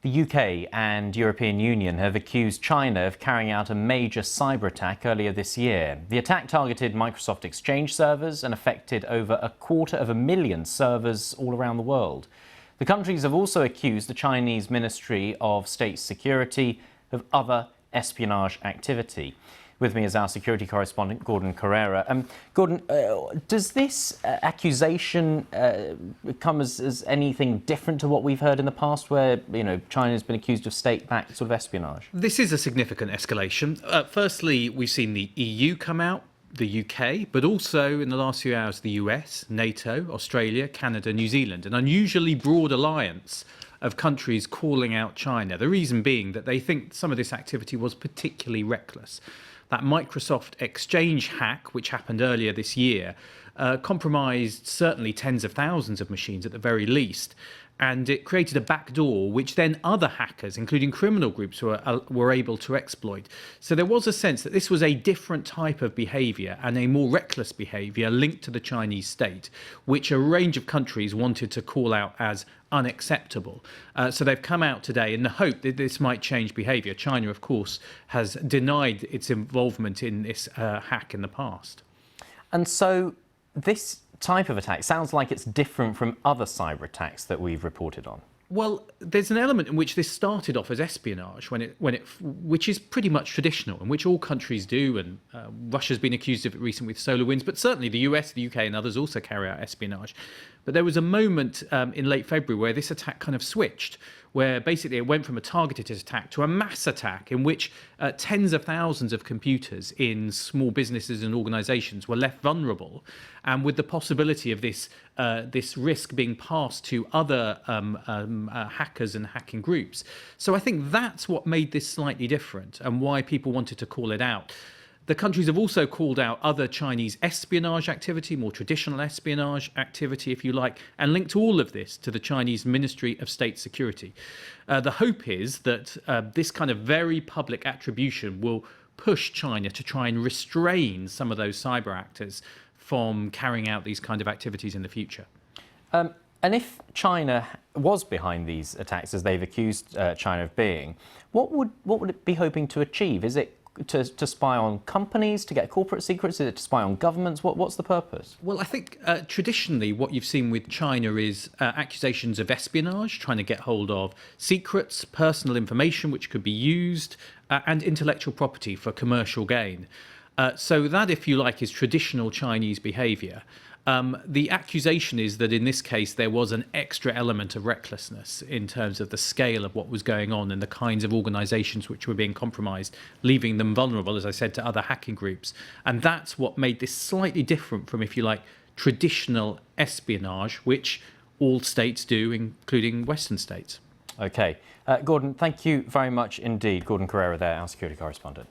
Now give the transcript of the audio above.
The UK and European Union have accused China of carrying out a major cyber attack earlier this year. The attack targeted Microsoft Exchange servers and affected over 250,000 servers all around the world. The countries have also accused the Chinese Ministry of State Security of other espionage activity. With me is our security correspondent, Gordon Corera. Gordon, does this accusation come as anything different to what we've heard in the past, where China's been accused of state-backed sort of espionage? This is a significant escalation. Firstly, we've seen the EU come out, the UK, but also in the last few hours the US, NATO, Australia, Canada, New Zealand, an unusually broad alliance of countries calling out China. The reason being that they think some of this activity was particularly reckless. That Microsoft Exchange hack, which happened earlier this year, compromised certainly tens of thousands of machines at the very least. And it created a backdoor which then other hackers, including criminal groups, were able to exploit. So there was a sense that this was a different type of behaviour and a more reckless behaviour linked to the Chinese state, which a range of countries wanted to call out as unacceptable. So they've come out today in the hope that this might change behaviour. China, of course, has denied its involvement in this hack in the past. And so this type of attack sounds like it's different from other cyber attacks that we've reported on. Well, there's an element in which this started off as espionage, which is pretty much traditional, and which all countries do, and Russia's been accused of it recently with SolarWinds, but certainly the US, the UK, and others also carry out espionage. But there was a moment in late February where this attack kind of switched, where basically it went from a targeted attack to a mass attack in which tens of thousands of computers in small businesses and organisations were left vulnerable, and with the possibility of this risk being passed to other hackers and hacking groups. So I think that's what made this slightly different and why people wanted to call it out. The countries have also called out other Chinese espionage activity, more traditional espionage activity, if you like, and linked all of this to the Chinese Ministry of State Security. The hope is that this kind of very public attribution will push China to try and restrain some of those cyber actors from carrying out these kind of activities in the future. And if China was behind these attacks, as they've accused China of being, what would it be hoping to achieve? Is it to spy on companies, to get corporate secrets? Is it to spy on governments? What's the purpose? Well, I think traditionally what you've seen with China is accusations of espionage, trying to get hold of secrets, personal information which could be used, and intellectual property for commercial gain. So that, if you like, is traditional Chinese behaviour. The accusation is that in this case there was an extra element of recklessness in terms of the scale of what was going on and the kinds of organisations which were being compromised, leaving them vulnerable, as I said, to other hacking groups. And that's what made this slightly different from, if you like, traditional espionage, which all states do, including Western states. OK. Gordon, thank you very much indeed. Gordon Corera there, our security correspondent.